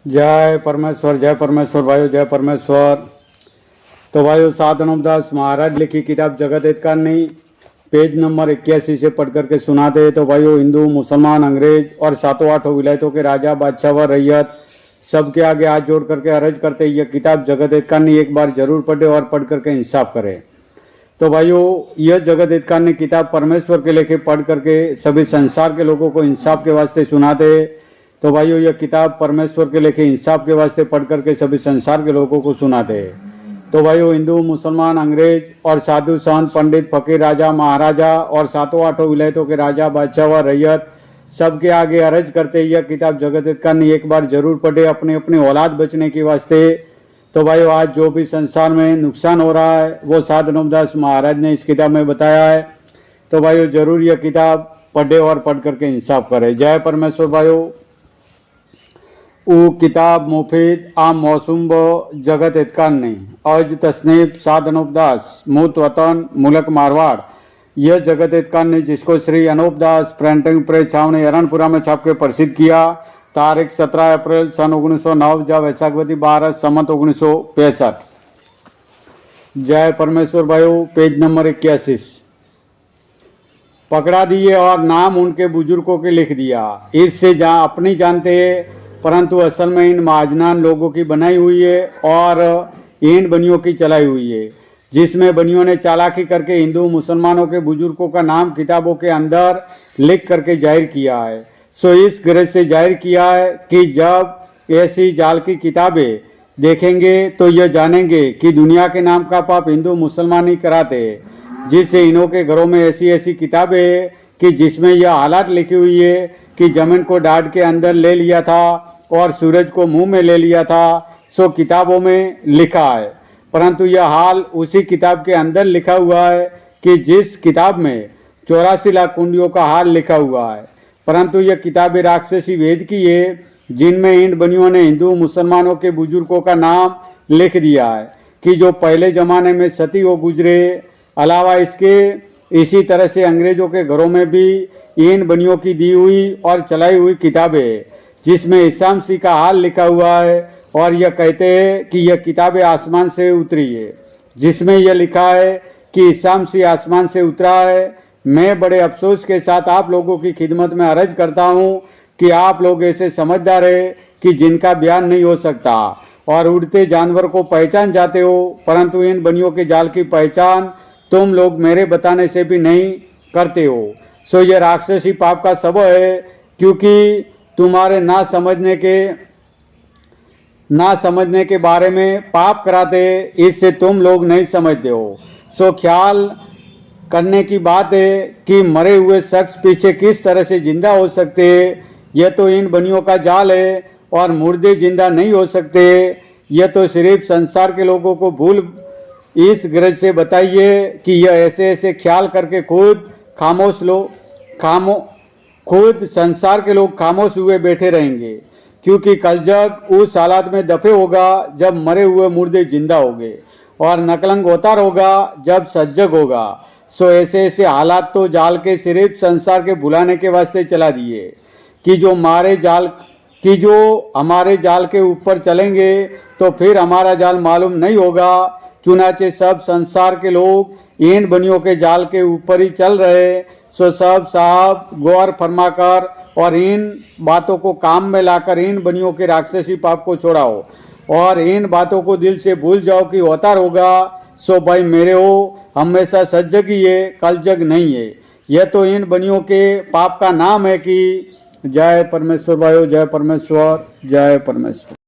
जय परमेश्वर भाइयों, जय परमेश्वर। तो भाइयों, साधनोदास महाराज लिखी किताब जगत हित करनी पेज नंबर 81 से पढ़ करके सुनाते। तो भाइयों, हिंदू, मुसलमान, अंग्रेज और सातों आठों विलायतों के राजा, बादशाह व रैयत सबके आगे हाथ जोड़ करके अर्ज करते यह किताब जगत हित करनी एक बार जरूर पढ़े और पढ़ करके इंसाफ करे। तो भाइयों, यह जगत हित करनी किताब परमेश्वर के लेके पढ़ करके सभी संसार के लोगों को इंसाफ के वास्ते सुनाते। तो भाइयों, यह किताब परमेश्वर के लेके इंसाफ के वास्ते पढ़ करके सभी संसार के लोगों को सुनाते हैं। तो भाइयों, हिंदू, मुसलमान, अंग्रेज और साधु, संत, पंडित, फकीर, राजा, महाराजा और सातों आठों विलायतों के राजा, बादशाह व रैयत सबके आगे अर्ज करते यह किताब जगत हित करनी एक बार जरूर पढ़े अपने अपनी औलाद बचने के वास्ते। तो भाइयों, आज जो भी संसार में नुकसान हो रहा है वो साधनोदास महाराज ने इस किताब में बताया है। तो भाइयों, जरूर यह किताब पढ़े और पढ़ करके इंसाफ करे। जय परमेश्वर भाइयों। ऊ किताब मुफीद आम मौसुम ब जगत हित करनी अज तसनीफ साधनोपदास मूत वतन मुलक मारवाड़। यह जगत हित करनी जिसको श्री अनूपदास प्रिंटिंग प्रेस छावनी अरणपुरा में छाप के प्रसिद्ध किया तारीख 17 अप्रैल सन 1909 जब वैशाखवती 12 सम्मत 1965। जय परमेश्वर भाइयों। पेज नंबर 81 पकड़ा दिए और नाम उनके बुजुर्गों के लिख दिया। इससे जहाँ अपनी जानते हैं परंतु असल में इन महाजनान लोगों की बनाई हुई है और इन बनियों की चलाई हुई है, जिसमें बनियों ने चालाकी करके हिंदू मुसलमानों के बुजुर्गों का नाम किताबों के अंदर लिख करके जाहिर किया है। सो इस गरज से जाहिर किया है कि जब ऐसी जाल की किताबें देखेंगे तो यह जानेंगे कि दुनिया के नाम का पाप हिंदू मुसलमान ही कराते हैं, जिससे इन्हों के घरों में ऐसी ऐसी किताबें हैं कि जिसमें यह हालात लिखी हुई है कि जमीन को डांट के अंदर ले लिया था और सूरज को मुंह में ले लिया था। सो किताबों में लिखा है, परंतु यह हाल उसी किताब के अंदर लिखा हुआ है कि जिस किताब में 84 लाख कुंडियों का हाल लिखा हुआ है। परंतु यह किताबें राक्षसी वेद की है, जिनमें इन बनियों ने हिंदू मुसलमानों के बुजुर्गों का नाम लिख दिया है कि जो पहले जमाने में सती हो गुजरे। अलावा इसके इसी तरह से अंग्रेजों के घरों में भी इन बनियों की दी हुई और चलाई हुई किताबें जिसमें ईसा मसीह का हाल लिखा हुआ है और यह कहते हैं कि यह किताबें आसमान से उतरी है, जिसमें यह लिखा है कि ईसा मसीह आसमान से उतरा है। मैं बड़े अफसोस के साथ आप लोगों की खिदमत में अर्ज करता हूँ कि आप लोग ऐसे समझदार है कि जिनका बयान नहीं हो सकता और उड़ते जानवर को पहचान जाते हो, परंतु इन बनियों के जाल की पहचान तुम लोग मेरे बताने से भी नहीं करते हो। सो यह राक्षसी पाप का सबब है, क्योंकि तुम्हारे ना समझने के बारे में पाप कराते, इससे तुम लोग नहीं समझते हो। सो ख्याल करने की बात है कि मरे हुए शख्स पीछे किस तरह से जिंदा हो सकते हैं। यह तो इन बनियों का जाल है और मुर्दे जिंदा नहीं हो सकते। यह तो सिर्फ संसार के लोगों को भूल इस गरज से बताइए कि यह ऐसे ऐसे ख्याल करके खुद संसार के लोग खामोश हुए बैठे रहेंगे, क्योंकि कल जग उस हालात में दफे होगा जब मरे हुए मुर्दे जिंदा होंगे और नकलंग अवतार होगा जब सजग होगा। सो ऐसे ऐसे हालात तो जाल के सिर्फ संसार के भुलाने के वास्ते चला दिए कि जो हमारे जाल के ऊपर चलेंगे तो फिर हमारा जाल मालूम नहीं होगा। चुनाचे सब संसार के लोग इन बनियों के जाल के ऊपर ही चल रहे। सो सब साहब गौर फरमाकर और इन बातों को काम में लाकर इन बनियों के राक्षसी पाप को छोड़ाओ और इन बातों को दिल से भूल जाओ कि अवतार होगा। सो भाई मेरे हो, हमेशा सजग ही है, कल जग नहीं है। यह तो इन बनियों के पाप का नाम है कि जय परमेश्वर भाइयों, जय परमेश्वर, जय परमेश्वर।